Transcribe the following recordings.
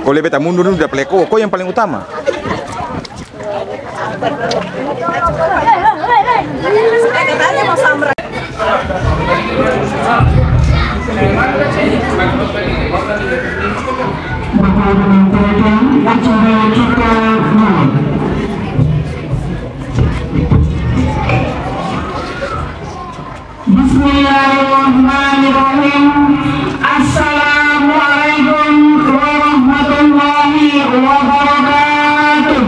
Boleh beta mundur dulu, udah peleko. Kok yang paling utama? Bismillahirrahmanirrahim. Assalamualaikum warahmatullahi wabarakatuh.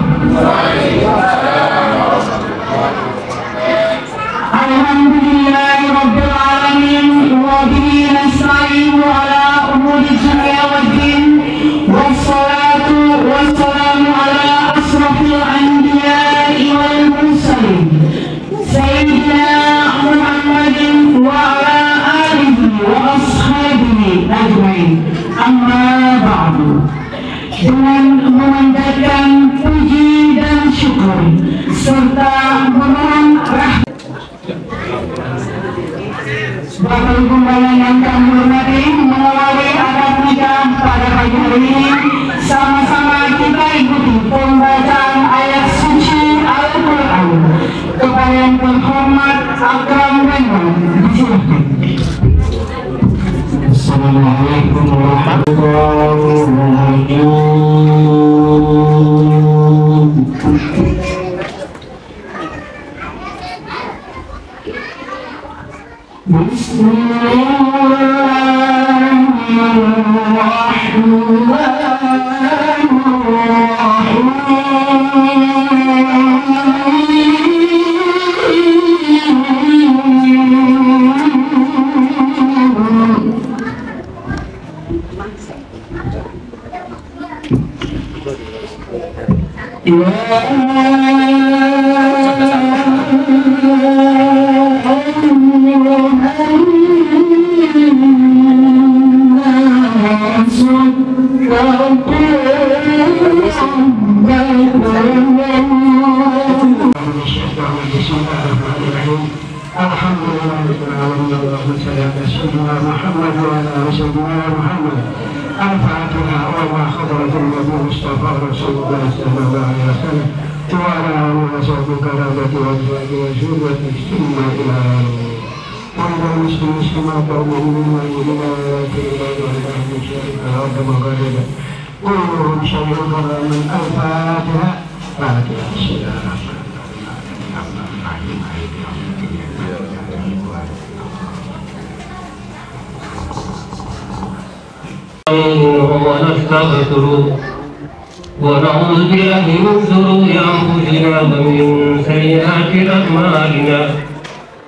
Alhamdulillahi rabbil alamin wa bihi nasta'inu ala umuri dunya waddin. Wassalatu wassalamu ala asrafil anbiya'i wal mursalin sayyidina Muhammadin wa ala alihi wa ashabihi ajmain. Amma ba'du. Dengan memanjatkan puji dan syukur serta memohon rahmat Bapak Ibu yang kami hormati, melalui adat nikah pada pagi hari ini sama-sama kita ikuti pembacaan ayat suci Al-Quran kepada yang terhormat Akram Renwan. Assalamualaikum warahmatullahi wabarakatuh. ونعوذ بالله من شرور أنفسنا ومن سيئات أعمالنا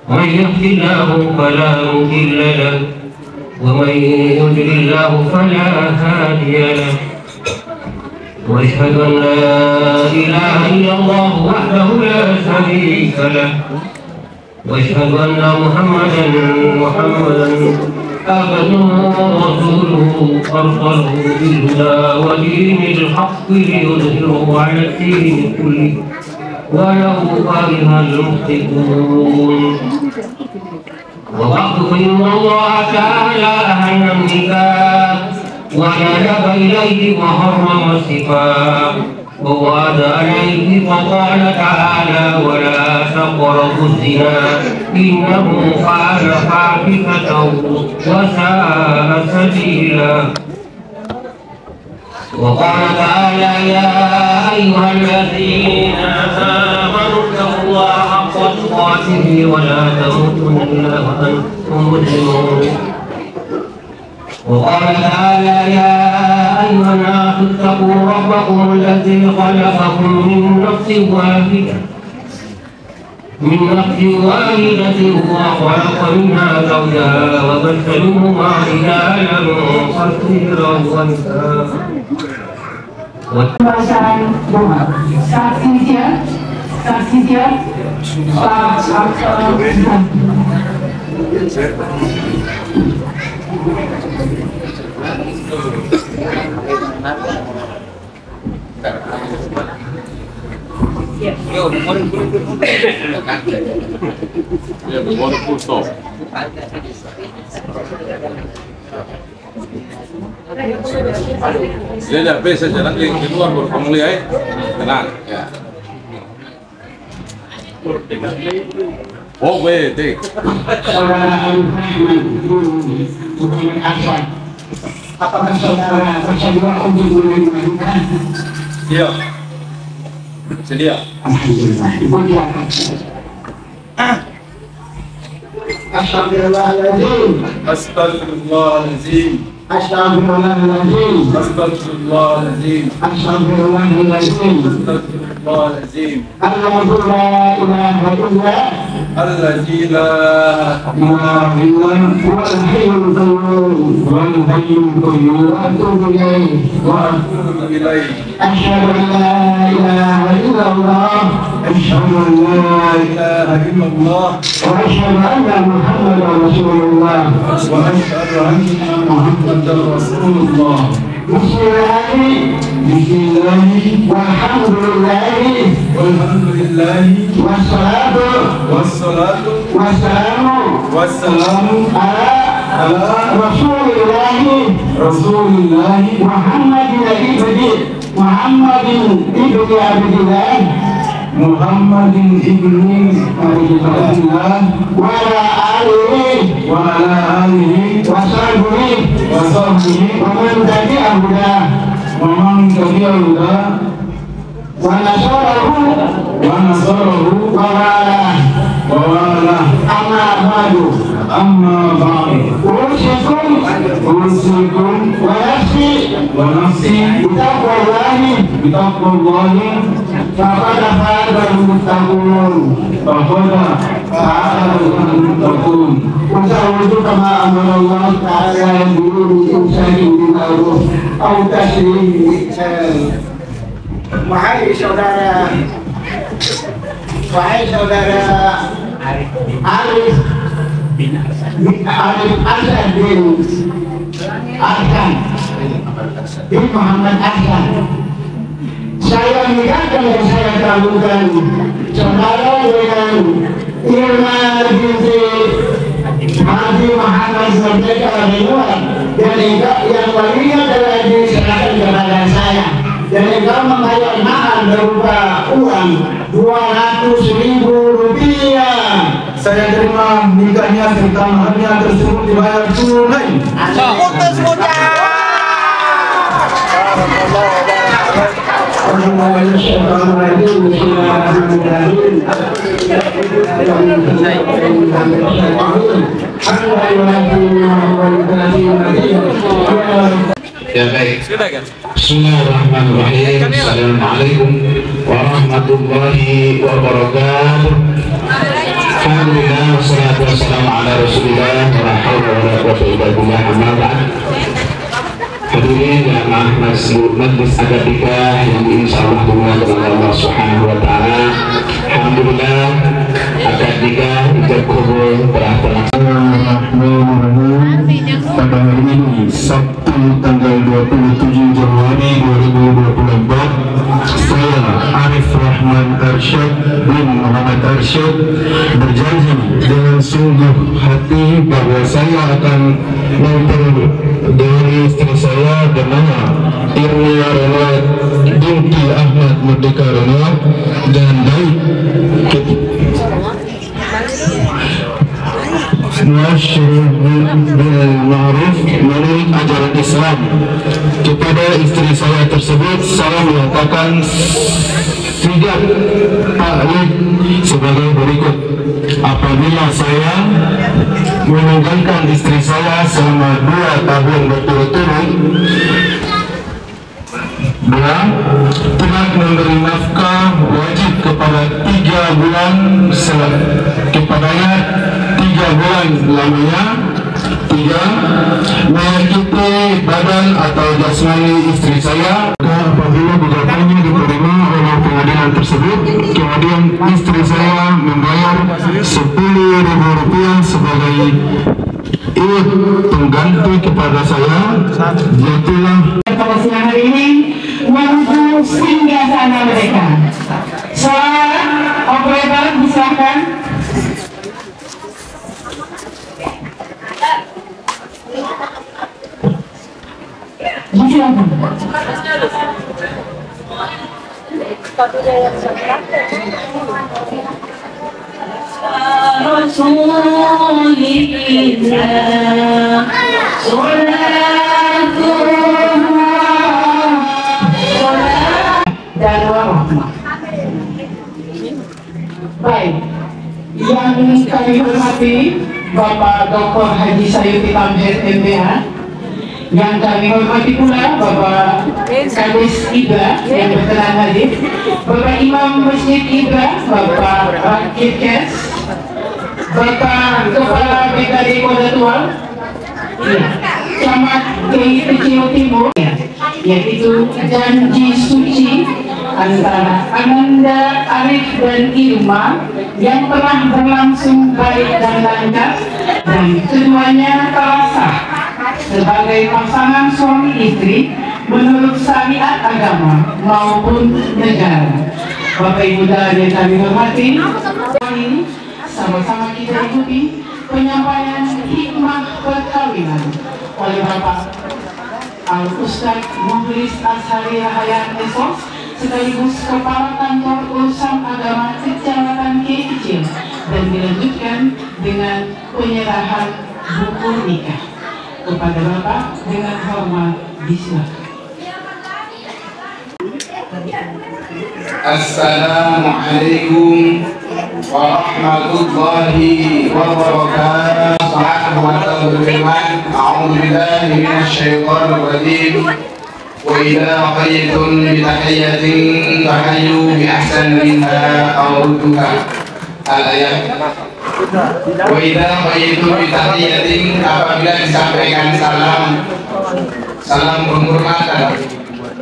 من يهد الله فلا مضل له ومن يضلل الله فلا هادي له وأشهد أن لا إله إلا الله وحده لا شريك له وأشهد أن محمدا عبده ورسوله أرسله بالهدى ودين الحق ليظهره على الدين كله ولو كره المشركون. وبعد فإن الله تعالى أهل النكاح وجلب إليه وحرم السفاح ووعد عليه فقال تعالى ولا تقربوا الزنا إنه كان فاحشة وساء سبيلا. وقال تعالى يا أيها الذين آمنوا اتقوا الله حق تقاته ولا تموتن إلا وأنتم مسلمون. وقال تعالى يا أيها الناس اتقوا ربكم الذي خلقكم من نفس واحدة وخلق منها زوجها وبث منهما رجالا كثيرا ونساء. Saksi siap, Sudah bisa jalan di luar baru kamu lihat, tenang ya. Oh wait, Saudara Muhammad Arsyad, apakah saudara bersedia untuk mengajukan? Sedia. Sedia. Alhamdulillah. Ibu silakan. Astagfirullahaladzim. Astagfirullahaladzim. Astagfirullahaladzim. Astagfirullahaladzim. Astagfirullahaladzim. Astagfirullahaladzim. Allahu la ilaha illa Allazi la ilaha illa huwal hayyul qayyum wa atubu ilaihi. Asyhadu an la ilaha illallah. Asyhadu an la ilaha illallah. Wa asyhadu anna Muhammadar Rasulullah. Wa asyhadu anna Muhammadar Rasulullah. Bismillahi walhamdulillahi wassalatu wassalamu ala rasulillahi Muhammadin ibni Abdillah wa ala alihi wa sahbihi wa man tabi'ahu wa nasarahu wa wala amma ba'du usikum wa nafsi bitaqwallahi faqad fa'al muttaqun Usahawu kama amarallah ta'ala bi'uri insani bil'aruf au taslim. Wahai saudara Arif Arsyad bin Muhammad Arsyad, saya mengingatkan dan saya kagumkan saudara dengan Irma binti Haji Muhammad Merdeka Ridwan, dan yang walinya telah diserahkan kepada saya, dan engkau membayar mahar berupa uang 200.000 rupiah. Saya terima nikahnya serta maharnya tersebut dibayar tunai. Ya baik. Bismillahirrahmanirrahim. Assalamualaikum warahmatullahi wabarakatuh. Alhamdulillah wassalatu wassalamu ala Rasulillah wa la haula wa la quwwata illa billah. Amma ba'd. Hadirin jamaah majlis akad nikah yang insyaallah dimuliakan Allah Subhanahu wa taala. Alhamdulillah akad nikah terkabul telah Pada hari ini Sabtu tanggal 27 Januari 2024, saya Arif Rahman Arsyad bin Muhammad Arsyad berjanji dengan sungguh hati bahwa saya akan memperoleh dari istri saya bernama Irma Renat binti Ahmad Merdeka Renat dan baik ma'ruf menurut ajaran Islam. Kepada istri saya tersebut saya menyatakan sigap taklid sebagai berikut. Apabila saya meninggalkan istri saya selama 2 tahun berturut-turut, dia telah memberi nafkah wajib kepada 3 bulan kepadanya 3 bulan lamanya. 3. Menyakiti badan atau jasmani istri saya. Apabila gugatannya diterima oleh pengadilan tersebut, kemudian istri saya membayar 10.000 rupiah sebagai iup pengganti kepada saya. Jadilah pada siang hari ini menuju singgah sana mereka. Soal operator silakan. Disilakan. Dan warahmah. Baik, yang kami hormati Bapak Dr. Haji Sayuti Tamher MPH, yang kami hormati pula Bapak Kades Ibra yang berkenan hadir, Bapak Imam Masjid Ibra, Bapak Rakit Kes, Bapak Kepala BKD Kota Tua, Camat Kiai Kecil Timur, yaitu janji suci antara Ananda, Arif dan Irma yang telah berlangsung baik dan lancar, dan keduanya telah sah sebagai pasangan suami istri menurut syariat agama maupun negara. Bapak Ibu yang kami hormati, ini sama-sama kita ikuti penyampaian hikmah perkawinan oleh Bapak Al-Ustaz Mukhlis Ashari Rahayat Esos, sekaligus Kepala Kantor Urusan Agama Kecamatan Kiai Kecil, dan dilanjutkan dengan penyerahan buku nikah kepada Bapak dengan hormat disilakan. Assalamualaikum warahmatullahi wabarakatuh. A'udzu billahi minasyaitonir rajim. Wa idza qaytum bi tahiyyatin fahayyu bi ahsani minha aw rudduha. Al-ayat. Wa idza qaytum bi tahiyyatin, apabila disampaikan salam penghormatan,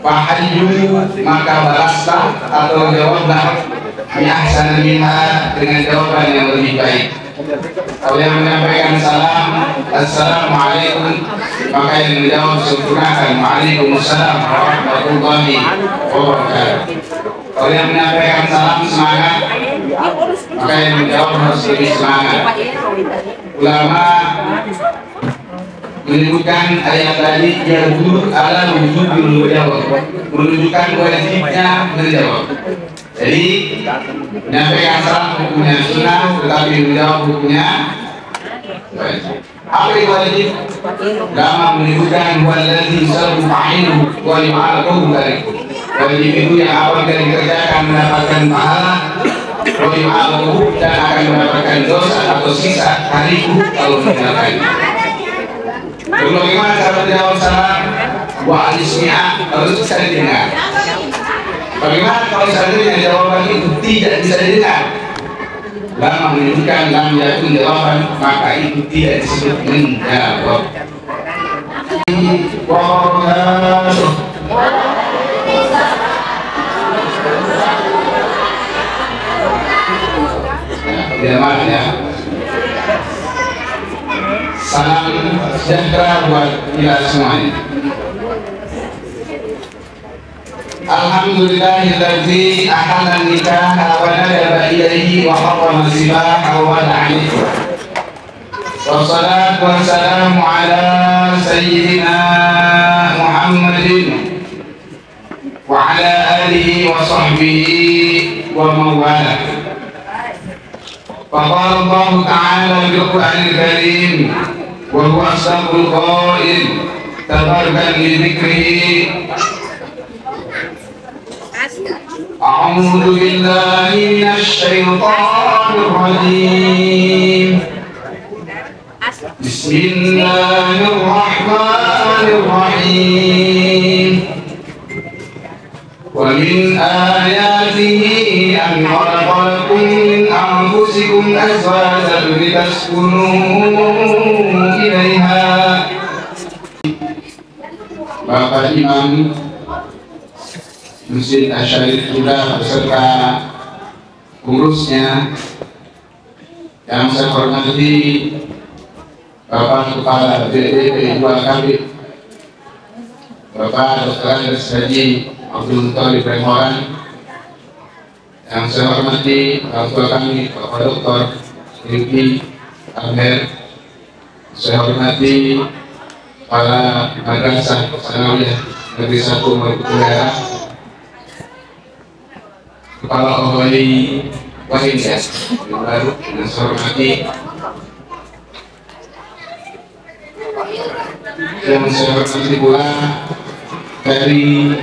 fahayyu, maka balaslah atau jawablah bi ahsani minha, dengan jawaban yang lebih baik. Kalau yang menyampaikan salam assalamualaikum, maka yang menjawab sempurnakan waalaikumsalam warahmatullahi wabarakatuh. Kalau yang menyampaikan salam semangat, maka yang menjawab harus lebih semangat. Ulama menyebutkan ayat tadi yadullu ala wujubil jawab, menunjukkan wajibnya menjawab. Jadi menyampaikan salam hukumnya sunnah, tetapi menjawab hukumnya wajib. Apa yang wajib? Ulama menyebutkan wallazi yusallu fa'iluhu wa yu'aqabu dzalik. Wajib itu yang awal dari dikerjakan mendapatkan pahala, wa yu'aqabu, dan akan mendapatkan dosa atau sisa hariku kalau meninggalkannya. Bagaimana cara menjawab salam? Wa al-ismi'a, harus bisa didengar. Bagaimana kalau seandainya jawaban itu tidak bisa didengar? Lama menunjukkan lam yakun jawaban, maka itu tidak disebut menjawab. Tidak marah ya. Salam sejahtera buat kita semuanya. Alhamdulillahilladzi ahalla nikaha wa nadaba ilaihi wa harrama sibaha wa la'ani. Wassalatu wassalamu ala sayyidina Muhammadin wa ala alihi wa sahbihi wa mawala. Faqala Allah ta'ala bil Qur'anil Karim wa huwa asdaqul qail tabarakan li dzikrihi. أعوذ بالله من الشيطان الرجيم. بسم الله الرحمن الرحيم. ومن آياته أن خلق لكم من أنفسكم أزواجا لتسكنوا إليها. Bapak Imam Masjid Asyarif juga beserta pengurusnya, yang saya hormati Bapak Kepala BDP 2 Kabit, Bapak Dr. Andes Haji Abdul Thalib Remoran, yang saya hormati orang tua kami Bapak Dr. Riki Amher, saya hormati para madrasah sanawiyah Negeri 1 Maluku Utara, Kepala OHI Wahid ya, yang baru dengan saya hormati, yang saya hormati pula dari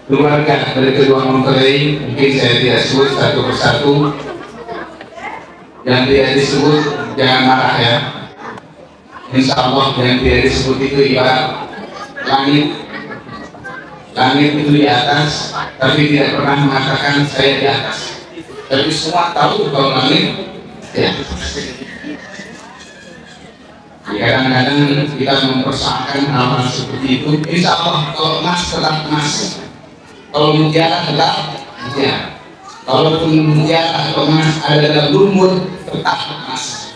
keluarga dari kedua mempelai. Mungkin saya tidak sebut satu persatu, yang tidak disebut jangan marah ya. Insya Allah yang tidak disebut itu ibarat langit. Langit itu di atas, tapi tidak pernah mengatakan saya di atas. Tapi semua tahu kalau langit ya. Kadang-kadang kita mempersoalkan hal seperti itu. Insya Allah kalau emas tetap emas, kalau mutiara tetap mutiara. Kalaupun mutiara atau emas ada dalam lumpur tetap emas.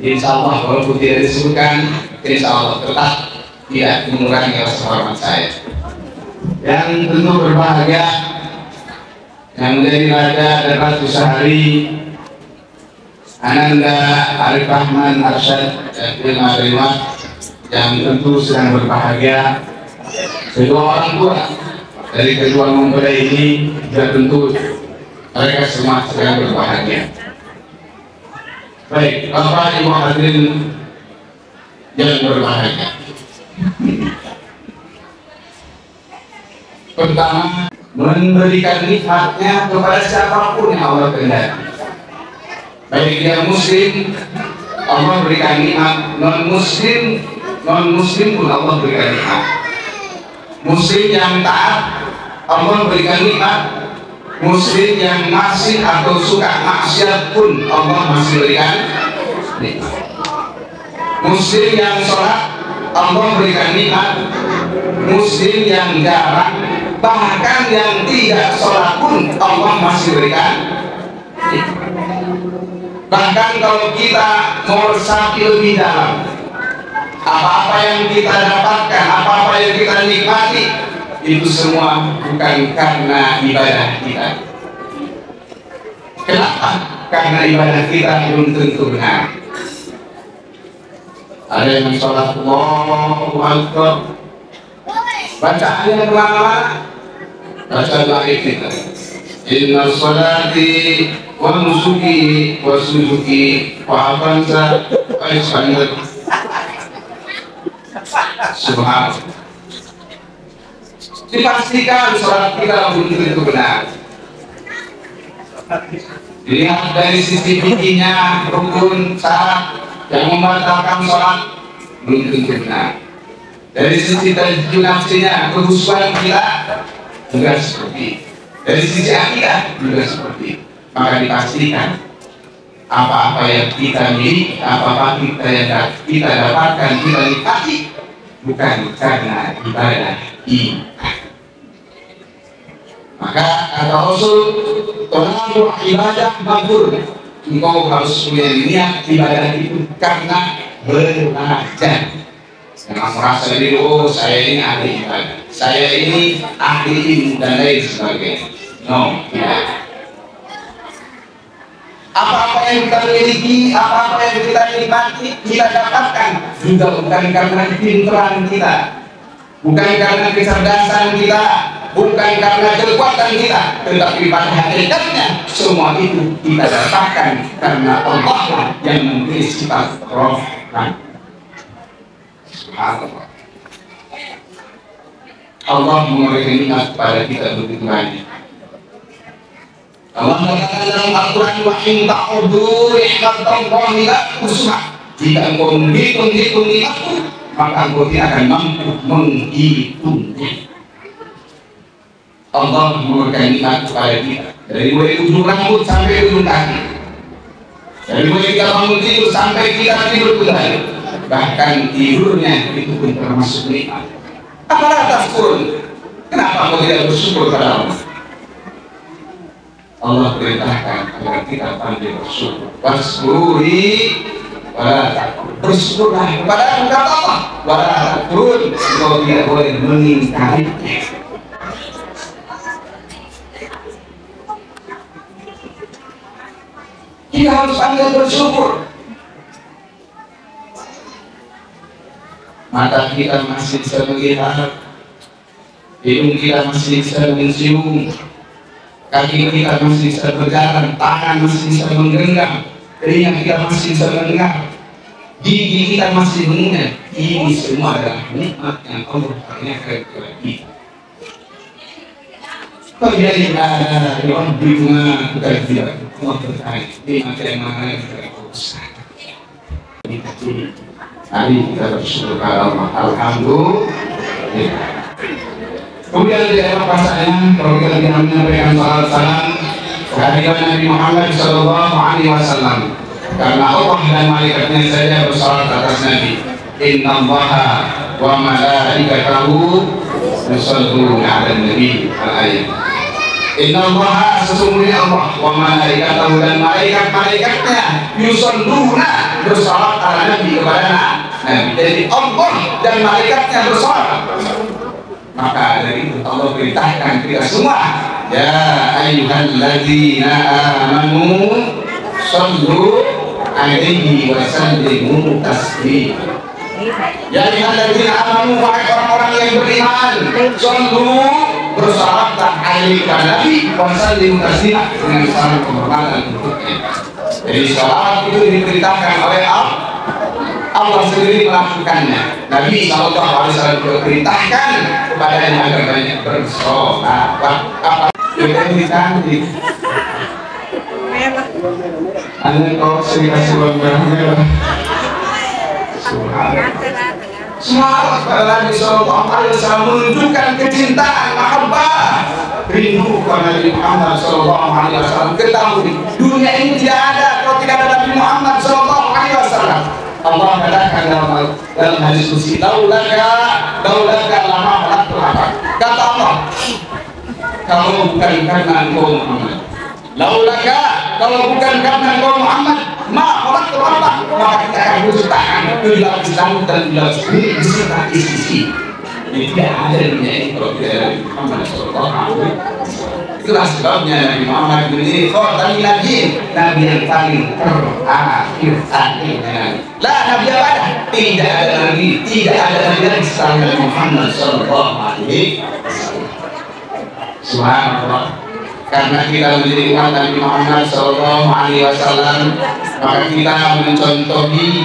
Insya Allah walaupun tidak disebutkan, insya Allah tetap tidak mengurangi rasa hormat saya. Yang tentu berbahagia yang menjadi raja dan ratu sehari, Ananda Arif Rahman Arsyad Ilma Rimah, yang tentu sedang berbahagia. Kedua orang tua dari kedua mempelai ini juga tentu mereka semua sedang berbahagia. Baik, Bapak Ibu hadirin yang berbahagia, pertama, memberikan nikmatnya kepada siapapun yang Allah kehendaki. Baik dia muslim, Allah berikan nikmat. Non muslim pun Allah berikan nikmat. Muslim yang taat, Allah berikan nikmat. Muslim yang masih atau suka maksiat pun Allah masih berikan nikmat. Muslim yang sholat, Allah berikan nikmat. Muslim yang jarang, bahkan yang tidak sholat pun Allah masih berikan nikmat. Bahkan kalau kita mau resapi lebih dalam, apa-apa yang kita dapatkan, apa-apa yang kita nikmati, itu semua bukan karena ibadah kita. Kenapa? Karena ibadah kita belum tentu benar. Ada yang sholat Allahu Akbar, bacaannya kemana-mana, baca doa kita, inna sholati wa nusuki wa sujuki wa afansa wa isfanat. Subhanallah. Dipastikan sholat kita belum tentu benar. Dilihat dari sisi fikihnya, rukun, syarat yang membatalkan sholat belum tentu benar. Dari sisi tajwid nafsinya, kehusuan kita juga seperti itu. Dari sisi akidah juga seperti itu. Maka dipastikan apa-apa yang kita miliki, apa-apa yang kita dapatkan, kita nikmati, bukan karena ibadah ini. Maka kata Rasul, "Tolong ibadah makbul." Engkau harus punya niat ibadah itu karena belajar. Jangan merasa diri, oh saya ini ahli ibadah, saya ini ahli ilmu dan lain sebagainya. No, tidak. Apa-apa yang kita miliki, apa-apa yang kita nikmati, kita dapatkan juga bukan karena kepintaran kita, bukan karena kecerdasan kita, bukan karena kekuatan kita, tetapi pada hakikatnya semua itu kita dapatkan karena Allah yang memberi sifat Rahman. Subhanallah. Allah memberikan nikmat kepada kita begitu banyak. Allah mengatakan dalam Al-Quran, wa in ta'udhu ni'matallahi la tuhsuha. Jika engkau menghitung nikmatku, maka engkau tidak akan mampu menghitungnya. Allah memberikan nikmat kepada kita dari mulai ujung rambut sampai ujung kaki, dari mulai kita bangun tidur sampai kita tidur kembali, bahkan tidurnya itu pun termasuk nikmat. Apalagi tafkurun, kenapa kau tidak bersyukur pada Allah? Allah perintahkan agar kita pandai bersyukur. Wasburi wala takfur. Bersyukurlah kepada Allah, wala takfurun. Kau tidak boleh mengingkarinya. Kita harus pandai bersyukur. mata kita masih bisa melihat, hidung kita masih bisa mencium, kaki kita masih bisa berjalan, tangan masih bisa menggenggam, telinga kita masih bisa mendengar, gigi kita masih mengingat. Ini semua adalah nikmat yang Allah karuniakan kepada kita. Jadi ada yang bingung kerja, Allah bertanya, di mana kita usaha. Hari kita bersyukur kepada Allah, alhamdulillah. Kemudian di dalam pasalnya, kalau kita tidak menyampaikan salam kehadiran Nabi Muhammad Sallallahu Alaihi Wasallam, karena Allah dan malaikatnya saja bersalat atas Nabi. Inna Allaha wa malaikatahu yusholluna 'alan nabi. Al-ayat. Inna Allaha, sesungguhnya Allah, wa malaikatahu, dan malaikat-malaikatnya yusholluna, bersalat ala Nabi, kepada Nabi. Jadi Allah dan malaikatnya bersalat. Maka dari itu Allah perintahkan kita semua, ya ayyuhalladzina amanu shallu alaihi wa sallimu taslima. Ya ayyuhalladzina amanu, wahai orang-orang yang beriman, shallu, bersalatlah alaihi Nabi wa sallimu taslima, dengan salam penghormatan untuknya. Jadi salat itu diperintahkan oleh Allah sendiri melakukannya. Nabi SAW diperintahkan kepadanya agar banyak bersolat. Apa yang cantik? Anda kau sering kasih uang merah. Semangat pada Nabi SAW menunjukkan kecintaan, mahabbah, rindu kepada Nabi Muhammad SAW. Ketahui, dunia ini tidak ada kalau tidak ada Nabi Muhammad SAW. Allah katakan dalam hadis qudsi, laulaka lama khalaqtul abad. Kata Allah, kalau bukan karena engkau Muhammad, laulaka, kalau bukan karena engkau Muhammad, ma khalaqtul abad, maka kita akan menciptakan tujuh lapis langit dan tujuh lapis bumi beserta isi. Jadi tidak ada dunia ini kalau tidak ada Muhammad SAW. Itulah sebabnya Nabi Muhammad menjadi khatamin nabiyyin, nabi yang paling terakhir akhirnya. Lah nabi apa ada? Tidak ada nabi, tidak ada nabi lagi setelah Nabi Muhammad sallallahu alaihi wasallam. Subhanallah. Karena kita menjadi umat Nabi Muhammad sallallahu alaihi wasallam, maka kita mencontohi,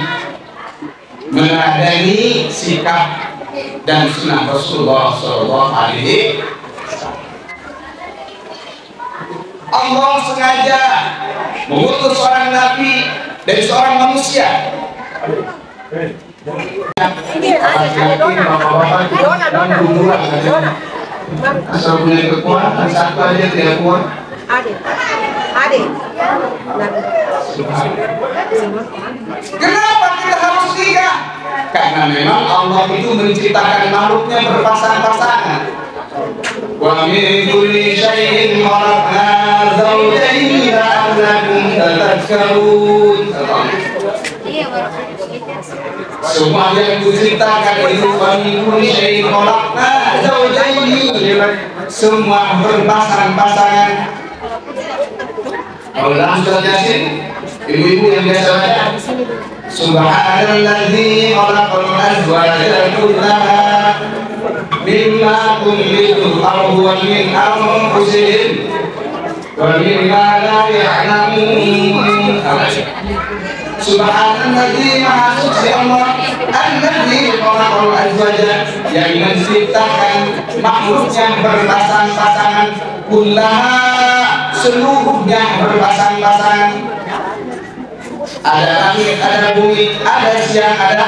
meneladani sikap dan sunnah Rasulullah sallallahu alaihi wasallam. Allah sengaja mengutus seorang nabi dari seorang manusia. Asal punya kekuatan, satu aja tidak kuat. Kenapa kita harus nikah? Karena memang Allah itu menciptakan makhluknya berpasang-pasangan. Wa min kulli syai'in khalaqna zawjayn la'allakum tadhakkarun. Semua yang diciptakan itu wa min kulli syai'in khalaqna zawjayn, semua berpasang-pasangan. Kalau dalam surat Yasin, ibu-ibu yang biasa baca, Subhanalladzi khalaqal azwaja kullaha mimma tunbitul ardu wa min anfusihim wa mimma la ya'lamun. Subhanalladzi, maha suci Allah, alladzi khalaqal azwaja, yang menciptakan makhluk yang berpasang-pasangan, kullaha, seluruhnya berpasang-pasangan. Ada langit, ada bumi, ada siang, ada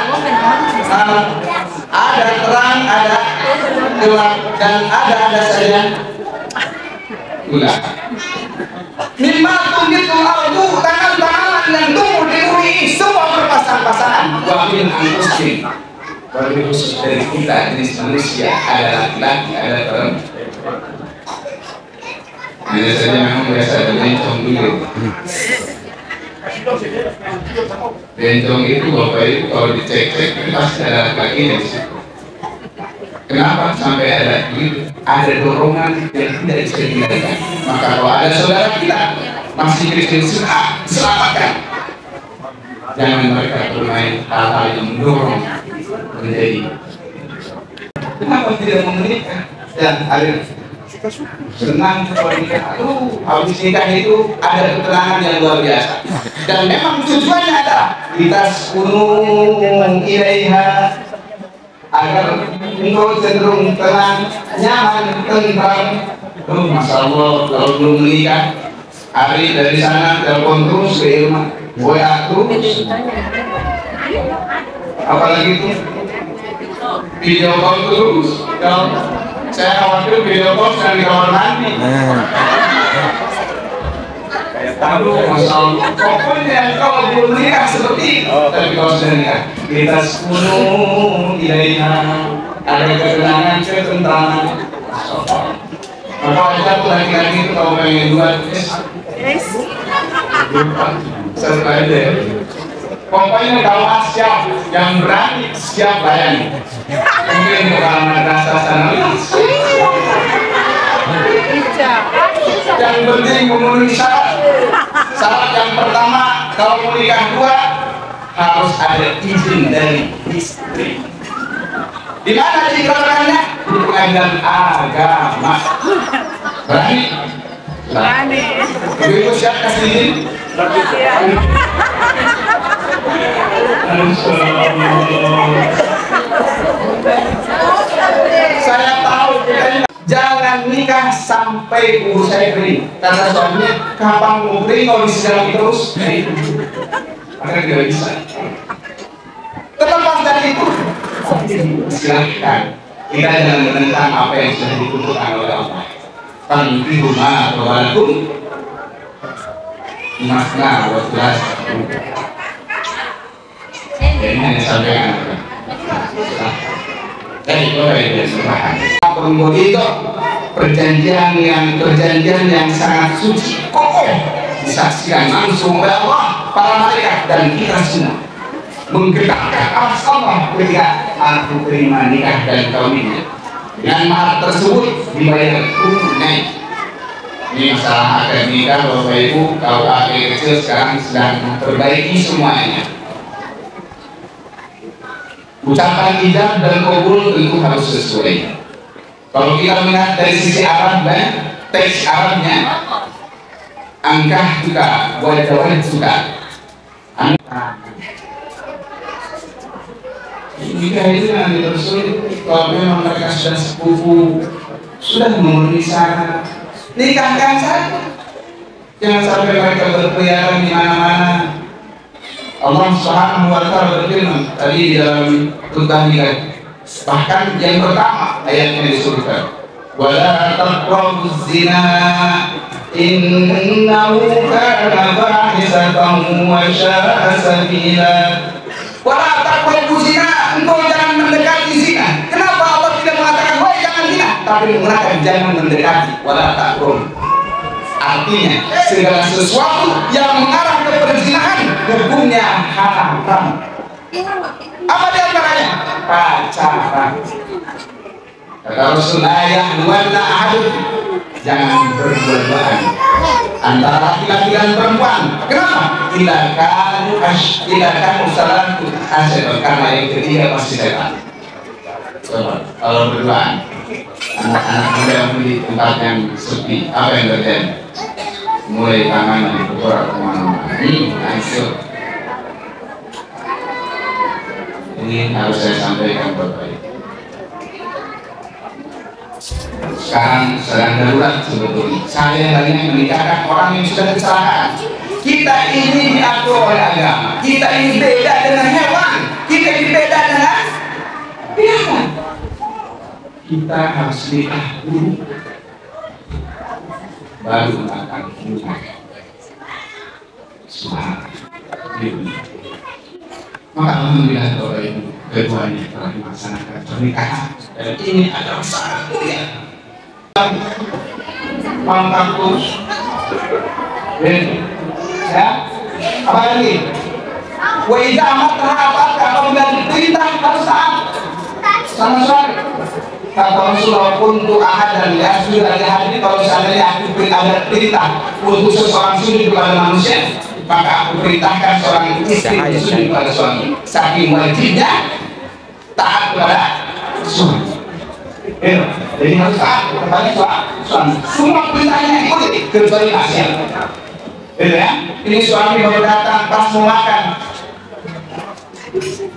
malam, ada terang, ada gelap, dan ada saja. Gula. Mimma tunbitul ardu, tanam-tanaman yang tumbuh di bumi semua berpasang-pasangan. Wa min anfusihim, lebih khusus dari kita jenis manusia, ada laki-laki, ada perempuan. Hanya saja memang biasa ada bencong dulu. Bencong itu Bapak Ibu kalau dicek-cek pasti ada laki-lakinya di situ. Kenapa sampai ada begitu? Ada dorongan yang tidak bisa dihindari. Maka kalau ada saudara kita masih Kristen, selamatkan. Jangan mereka bermain hal-hal yang mendorong menjadi. Kenapa tidak mau menikah? Dan alir senang menikah. Habis nikah itu ada ketenangan yang luar biasa. Dan memang tujuannya adalah kita kunung ilaiha, agar engkau cenderung tenang, nyaman, tentram. Masya Allah, kalau belum menikah, hari dari sana telepon terus ke rumah, WA terus, apalagi itu video call terus. Kalau saya khawatir video call sedang di kamar mandi. Masya Allah, pokoknya kalau belum menikah seperti itu. Tapi kalau sudah nikah, kita sepuluh ilaiha, ada ketenangan, ketentraman. Maka wajar tuh laki-laki itu kalau pengen buat serta aja. Pokoknya kalau siap, yang berani siap layani. Mungkin kalau madrasah sana. Yang penting memenuhi syarat. Syarat yang pertama, kalau mau nikah dua harus ada izin dari istri. Di mana dikeluarkannya? Di pengadilan agama. Berani? Berani. Ibu siap kasih izin? Saya tahu jangan nikah sampai urus saya kering, karena suaminya kapan mau kering kalau disidang terus, maka tidak bisa. Terlepas dari itu, silahkan kita jangan menentang apa yang sudah ditentukan oleh Allah. Tankihu ma tawalakum masna wa thulatha. Ini hanya sampaikan. Perempuan itu perjanjian yang sangat suci, kokoh, disaksikan langsung oleh Allah, para malaikat dan kita semua, menggerakkan aras Allah ketika aku terima nikah dan kawinnya. Dengan mahar tersebut dibayar tunai. Ini masalah akad nikah, Bapak Ibu, kalau akad kecil sekarang sedang perbaiki semuanya. Ucapan ijab dan kabul tentu harus sesuai. Kalau kita melihat dari sisi Arabnya, teks Arabnya, angkah juga, wajah juga. Nikah itu yang dipersulit. Kalau memang mereka sudah sepupu, sudah memenuhi syarat, nikahkan saja. Jangan sampai mereka berkeliaran di mana-mana. Allah Subhanahu wa Ta'ala berfirman tadi di dalam khutbah nikah. Bahkan yang pertama ayatnya disebutkan, wala taqrabuz zina innahu kana fahisatan wa sya'a sabila. Wala taqrabuz zina, engkau jangan mendekati zina. Kenapa Allah tidak mengatakan wahai jangan zina, tapi mengatakan jangan mendekati, wala taqrab. Artinya segala sesuatu yang mengarah ke perzinahan hukumnya haram. Apa di antaranya? Pacaran. Kata Rasulullah, wala ahad, jangan berduaan antara laki-laki dan perempuan. Kenapa? Tidak salatu asyad, karena yang ketiga pasti setan. Kalau berduaan, anak-anak muda di tempat yang sepi, apa yang terjadi? Mulai tangan diputar kemana-mana. Hancur. Ini harus saya sampaikan Bapak Ibu. Sekarang sedang darurat sebetulnya. Saya banyak menikahkan orang yang sudah kecelakaan. Kita ini diatur oleh agama. Kita ini beda dengan hewan. Kita ini beda dengan binatang. Kita harus nikah dulu, baru akan nikah. Maka alhamdulillah Bapak Ibu, keduanya telah melaksanakan pernikahan dan ini adalah sangat mulia. Kampus, ya, apa lagi? Wa idza amarta apabila diperintah harus taat sama suami. Kata Rasulullah, untuk ahad dan yasjud dari hadis, kalau seandainya aku ada perintah untuk seseorang sujud kepada manusia, maka aku perintahkan seorang istri sujud kepada suami. Saking wajibnya taat kepada suami. Jadi harus taat kepada suami. Semua perintahnya ikuti kecuali maksiat. Ya, ini suami baru datang pas mau makan.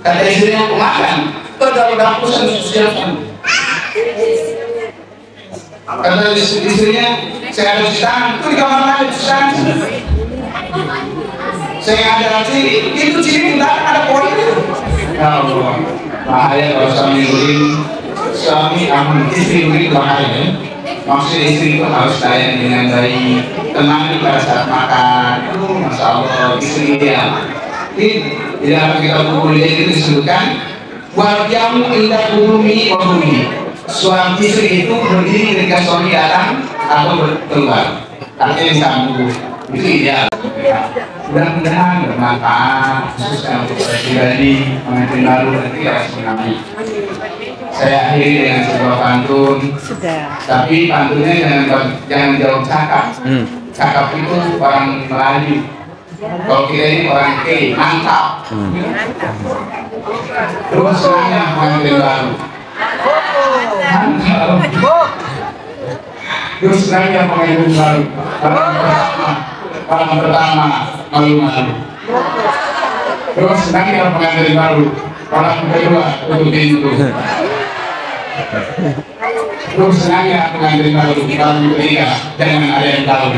Kata istrinya mau makan, kalau dapur sudah. Kata istrinya, saya ada cuci tangan, itu di kamar mandi cuci tangan. Saya ada nanti, itu ciri tidak ada poin itu. Ya Allah, bahaya kalau suami guling, suami aman, istri guling bahaya. Maksud istri itu harus sayang dengan baik, tenang pada saat makan. Masya Allah, istri ideal. Ini di dalam kitab buku itu disebutkan, "Wajahmu indah bumi wa bumi." Suami istri itu berdiri ketika suami datang atau keluar. Artinya disambung. Itu ideal. Mudah-mudahan bermanfaat, khususnya untuk pribadi, pengantin baru nanti harus mengalami. Saya akhiri dengan sebuah pantun. Tapi pantunnya jangan jauh cakap. Cakap itu orang Melayu. Kalau kita ini orang K, mantap. Terus semuanya pengantin baru. Terus semuanya pengantin baru. Orang pertama malu-malu. Terus semuanya pengantin baru. Orang kedua tutup pintu. Terus senangnya pengantin baru. Orang ketiga jangan ada yang tahu.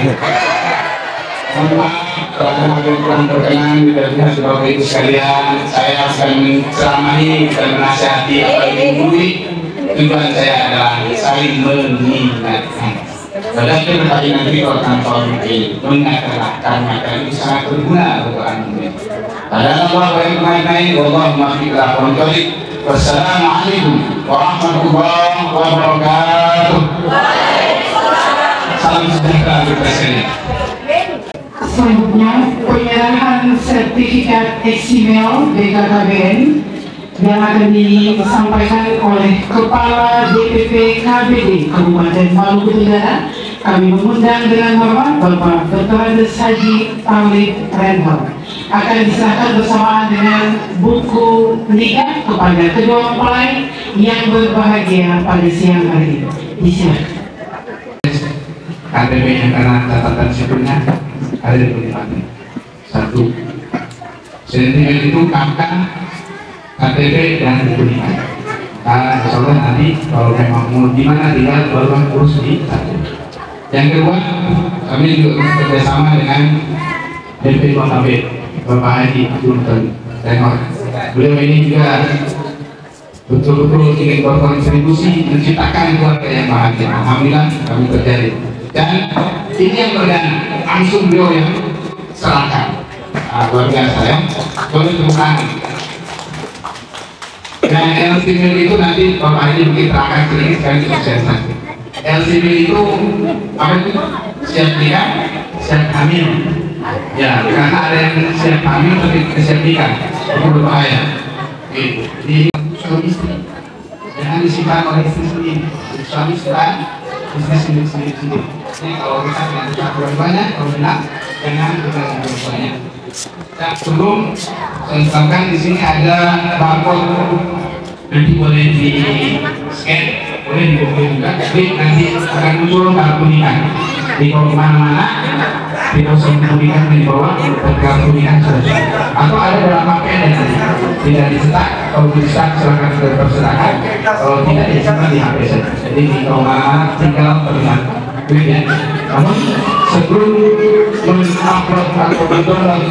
Mohon maaf kalau ada yang kurang berkenan tidak lihat Bapak Ibu sekalian. Saya akan menceramahi dan menasihati apa yang diikuti. Tujuan saya adalah saling mengingatkan. Padahal kali nanti kalau tanpa mungkin mengingatkanlah karena itu sangat berguna untuk anda. Padahal Allah yang mengenai Allah maafkanlah kontorik. Wassalamualaikum warahmatullahi wabarakatuh. Salam sejahtera untuk sekalian. Selanjutnya, penyerahan sertifikat eksimel BKKBN yang akan disampaikan oleh Kepala DPP KBD Kabupaten Maluku Utara. Kami mengundang dengan hormat Bapak Dr. Andes Haji Paulid Renhal. Akan diserahkan bersamaan dengan buku nikah kepada kedua mempelai yang berbahagia pada siang hari ini. Disilakan. KTP yang karena catatan sipilnya ada di penempatan. 1. Sentimen itu kakak KTP dan buku nikah. Nah, insya Allah nanti kalau memang mau gimana tinggal baru urus di satu. Yang kedua, kami juga bekerjasama dengan DP KKB Bapak Haji Abdul Tenor. Beliau ini juga betul-betul ingin berkontribusi menciptakan keluarga yang bahagia. Alhamdulillah kami terjadi. Dan ini yang perdana langsung beliau yang serahkan. Luar biasa ya. Boleh tepuk tangan. Dan LCB itu nanti Bapak Haji mungkin terangkan sedikit sekali suksesan. LCB itu apa itu? Siap nikah, siap hamil. Ya, karena ada yang siap hamil tapi siap nikah, itu berbahaya. Jadi suami istri jangan disimpan oleh istri sendiri. Suami simpan, istri sendiri. Jadi kalau kita dengan peraturan banyak, kalau benar jangan dengan banyak. Nah, sebelum saya sampaikan di sini ada barcode, nanti boleh di scan, boleh dibuka juga. Tapi nanti akan muncul kartu nikah. Di mana-mana di pos nikah di bawah kartu nikah sudah. Atau ada dalam paket nanti tidak dicetak. Kalau dicetak silakan dipersilakan. Kalau tidak disimpan di HP saja. Jadi di mana tinggal terlihat. Ya. Namun sebelum mengupload atau mendownload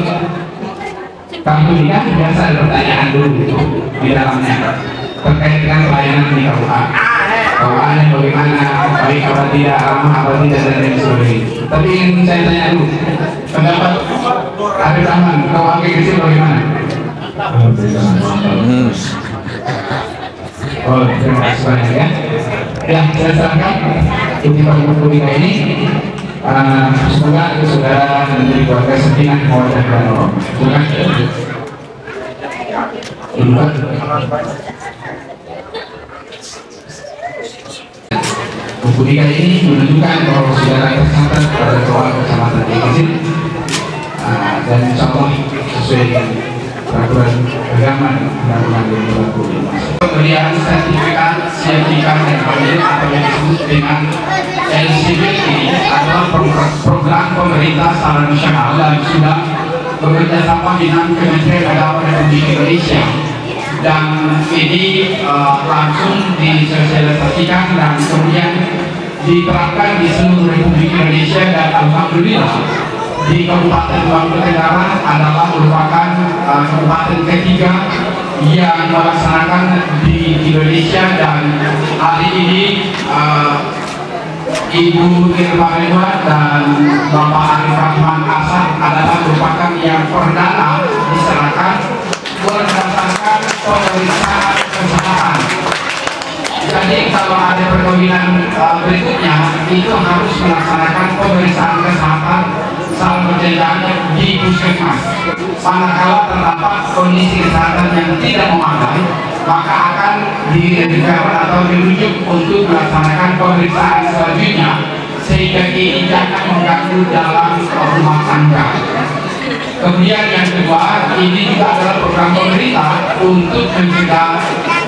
kartu nikah biasa ada pertanyaan dulu di dalamnya terkait dengan pelayanan di KUA. KUA-nya bagaimana, baik apa tidak, ramah apa tidak dan lain sebagainya. Tapi ingin saya tanya dulu, pendapat Habib Rahman, KUA kecil bagaimana? Oh, terima kasih banyak ya. Ya, saya serahkan kutipan buku nikah ini. Semoga saudara dan dari keluarga sekinah mawaddah warahmah. Buku nikah ini menunjukkan bahwa saudara tercatat pada keuangan kecamatan Dikizin dan insya Allah sesuai dengan peraturan agama dan peraturan yang berlaku di masa. pemberian sertifikat LCBT atau yang disebut dengan LCBT adalah program pemerintah secara nasional dan sudah bekerja sama dengan Kementerian Agama Republik Indonesia, dan ini langsung disosialisasikan dan kemudian diterapkan di seluruh Republik Indonesia, dan alhamdulillah di Kabupaten Bangka Tenggara adalah merupakan kabupaten ketiga yang melaksanakan di Indonesia, dan hari ini Ibu Irma Ridwan dan Bapak Arif Rahman Asad adalah merupakan yang perdana diserahkan berdasarkan pemeriksaan kesehatan. Jadi kalau ada perkawinan berikutnya itu harus melaksanakan pemeriksaan kesehatan secara berjenjang di puskesmas. Manakala terdapat kondisi kesehatan yang tidak memadai, maka akan direfer atau dirujuk untuk melaksanakan pemeriksaan selanjutnya, sehingga ini jangan mengganggu dalam rumah tangga. Kemudian yang kedua, ini juga adalah program pemerintah untuk mencegah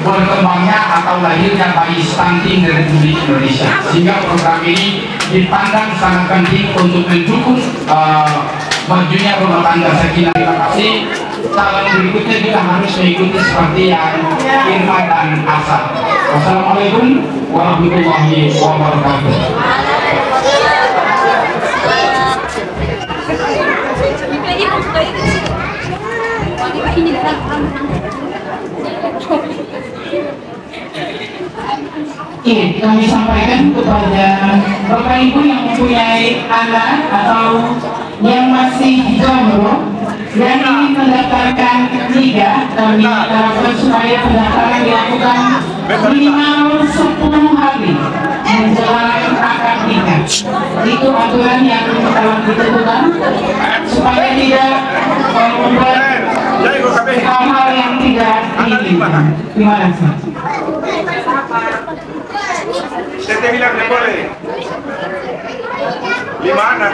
berkembangnya atau lahirnya bayi stunting di Republik Indonesia, sehingga program ini dipandang sangat penting untuk mendukung majunya rumah tangga sakinah. Terima kasih. Calon berikutnya juga harus mengikuti seperti yang Irma dan Asad. Wassalamualaikum warahmatullahi wabarakatuh. Kami sampaikan kepada Bapak Ibu yang mempunyai anak atau yang masih jomblo yang ingin mendaftarkan nikah, kami harapkan supaya pendaftaran dilakukan minimal 10 hari menjelang akad nikah. Itu aturan yang telah ditentukan supaya tidak membuat hal-hal yang tidak diinginkan. Terima kasih. Saya bilang nggak boleh. 5 anak.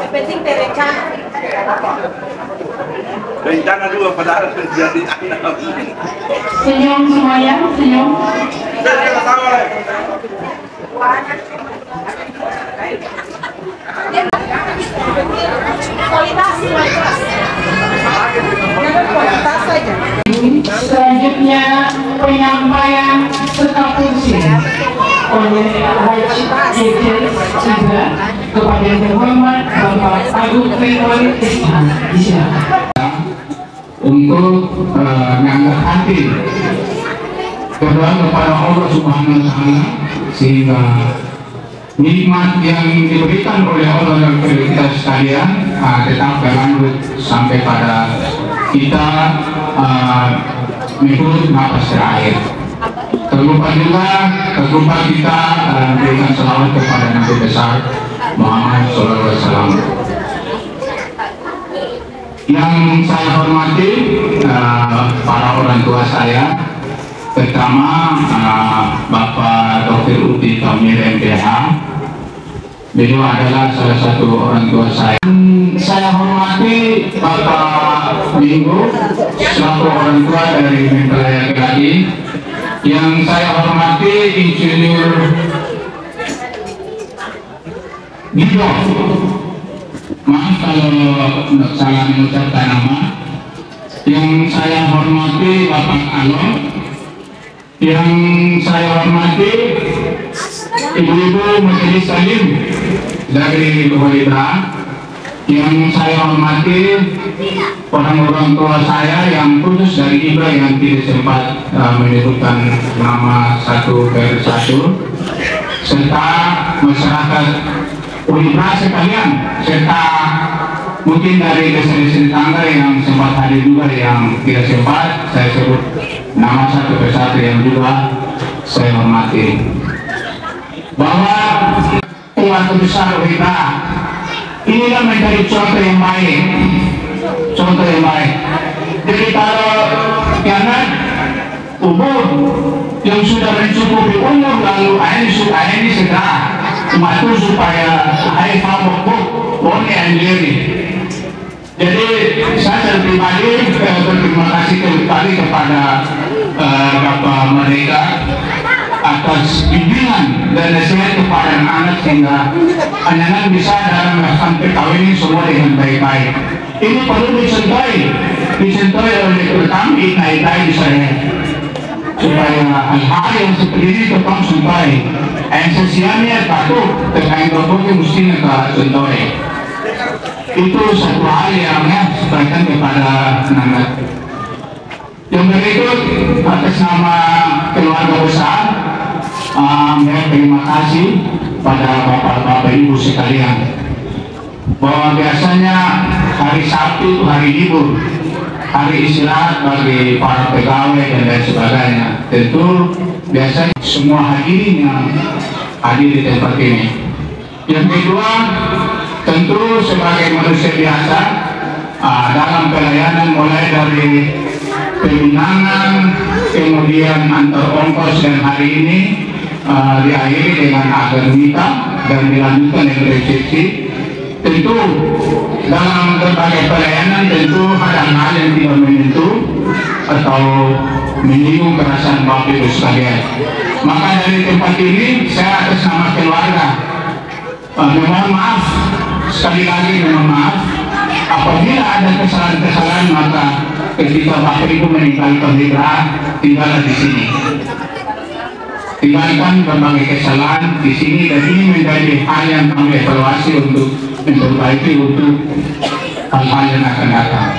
Penting terencana. Rencana dua padahal jadi anak. Senyum semuanya, senyum. Saya tahu lah. Selanjutnya penyampaian sekapusi oleh Haji Ejel juga kepada yang terhormat Bapak Agung Ridwan Isman. Untuk mengangkat hati berdoa kepada Allah Subhanahu wa Ta'ala, sehingga nikmat yang diberikan oleh Allah dan kita sekalian tetap berlanjut sampai pada kita mengikut nafas terakhir. Terlupa juga, kita berikan selawat kepada Nabi besar Muhammad SAW. Yang saya hormati para orang tua saya, pertama Bapak Dr. Uti Kamil MPH. Beliau adalah salah satu orang tua saya. Saya hormati Bapak Minggu selaku orang tua dari Mempelai laki-laki. Yang saya hormati Insinyur Guido. Maaf kalau salah mengucapkan nama. Yang saya hormati Bapak Alon. Yang saya hormati Ibu-ibu Majelis Salim dari Luhulibra. Yang saya hormati orang-orang tua saya yang khusus dari Ibra yang tidak sempat menyebutkan nama satu persatu, serta masyarakat Ulibra sekalian, serta mungkin dari desa-desa tetangga yang sempat hadir juga, yang tidak sempat saya sebut nama satu persatu yang juga saya hormati. Bahwa keluarga besar Ulibra inilah menjadi contoh yang baik, Jadi kalau karena umur yang sudah mencukupi umur, lalu ini segera mematuhi supaya air mabuk boleh andiri. Jadi saya pribadi berterima kasih kembali kepada Bapak Merdeka atas bimbingan dan nasihat kepada anak-anak sehingga anak-anak bisa dalam melaksanakan perkawinan ini semua dengan baik-baik. Ini perlu disentuh oleh pertama ikai di saya supaya hal-hal yang seperti ini tetap sampai sosialnya patuh terkait berbagai mesti negara sentuh. Itu satu hal yang sampaikan kepada anak-anak. Yang berikut atas nama keluarga besar, terima kasih pada bapak-bapak ibu sekalian. Bahwa biasanya hari Sabtu itu hari libur, hari istirahat bagi para pegawai dan lain sebagainya. Tentu biasanya semua hadirin yang hadir di tempat ini. Yang kedua, tentu sebagai manusia biasa dalam pelayanan mulai dari peminangan, kemudian antar ongkos dan hari ini diakhiri dengan akad nikah dan dilanjutkan dengan resepsi. Tentu dalam berbagai pelayanan tentu ada hal yang tidak menyentuh atau menyinggung perasaan Bapak Ibu sekalian. Maka dari tempat ini saya atas nama keluarga memohon maaf, sekali lagi memohon maaf apabila ada kesalahan-kesalahan, maka ketika Bapak Ibu meninggalkan hijrah, tinggallah di sini. Tinggalkan berbagai kesalahan di sini dan ini menjadi hal yang kami evaluasi untuk memperbaiki untuk hal-hal yang akan datang.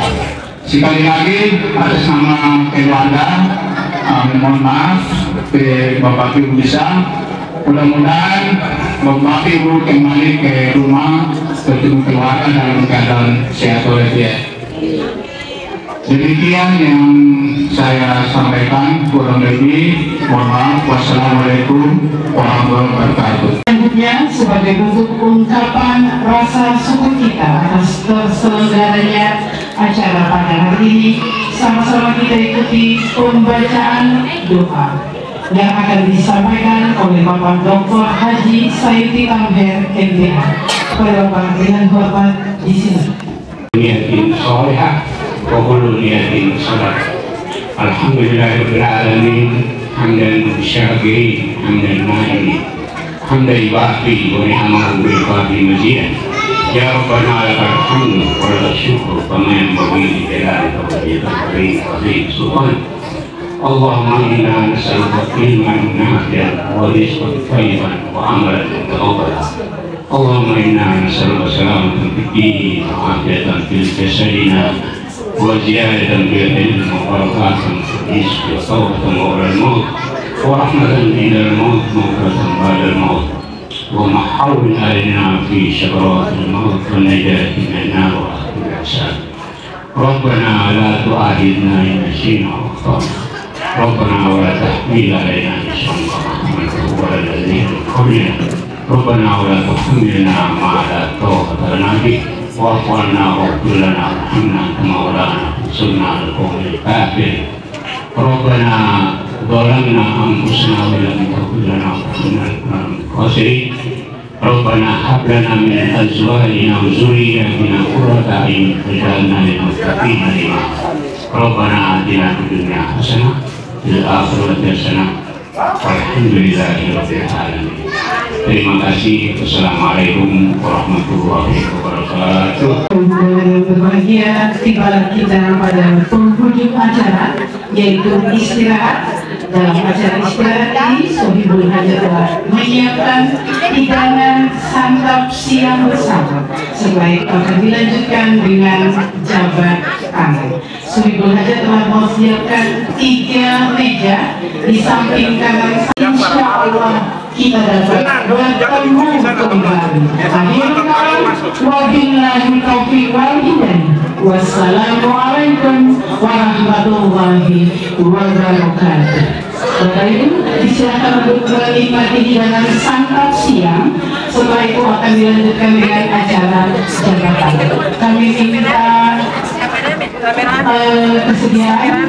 Sekali lagi atas nama keluarga mohon maaf Bapak Ibu bisa. Mudah-mudahan Bapak Ibu kembali ke rumah bertemu keluarga dalam keadaan sehat walafiat. Demikian yang saya sampaikan, kurang lebih mohon maaf. Wassalamualaikum warahmatullahi wabarakatuh. Selanjutnya sebagai bentuk ungkapan rasa syukur kita atas terselenggaranya acara pada hari ini, sama-sama kita ikuti pembacaan doa yang akan disampaikan oleh Bapak Dr. Haji Sayuti Tamher MPH. Kepada Bapak dengan hormat di sini. Niatin solehah, وكل نية صلاة. الحمد لله رب العالمين حمدا للشاكرين حمدا النائمين حمدا يوافي ونعمه ويكافي مزيدا. يا ربنا لك الحمد ولك الشكر كما ينبغي لجلالك وجهك الكريم وعظيم سلطانك. اللهم انا نسالك علما نافعا ورزقا طيبا وعملا متقبلا. اللهم انا نسالك سلامة في الدين وعافية في جسدنا وزيادة في العلم وبركات في الرزق وتوبة قبل الموت ورحمة عند الموت مغفرة بعد الموت ومحول علينا في شكرات الموت والنجاة من النار وأخذ الحساب. ربنا لا تؤاخذنا إن نسينا وأخطأنا. ربنا ولا تحمل علينا إصرا كما حملته على الذين من قبلنا. ربنا ولا تحملنا ما لا طاقة لنا به واعف عنا واغفر لنا وارحمنا انت مولانا وانصرنا على القوم الكافرين. ربنا ظلمنا انفسنا وان لم تغفر لنا وترحمنا لنكونن من الخاسرين. ربنا هب لنا من ازواجنا وذرياتنا قرة اعين واجعلنا للمتقين اماما. ربنا اتنا في الدنيا حسنة وفي الآخرة حسنة والحمد لله رب العالمين. Terima kasih. Wassalamualaikum warahmatullahi wabarakatuh. Berbahagia tibalah kita pada penghujung acara, yaitu istirahat. Dalam acara istirahat ini, Sohibul Hajat telah menyiapkan hidangan santap siang bersama, sebaik akan dilanjutkan dengan jabat tangan. Sohibul Hajat telah mempersiapkan 3 meja di samping kanan. Insya Allah kita dapat bertemu kembali. Akhirkan wabillahi taufiq wal hidayah. Wassalamualaikum warahmatullahi wabarakatuh. Setelah itu disilakan untuk menikmati hidangan santap siang. Setelah itu akan dilanjutkan dengan acara jabatan. Kami minta kesediaan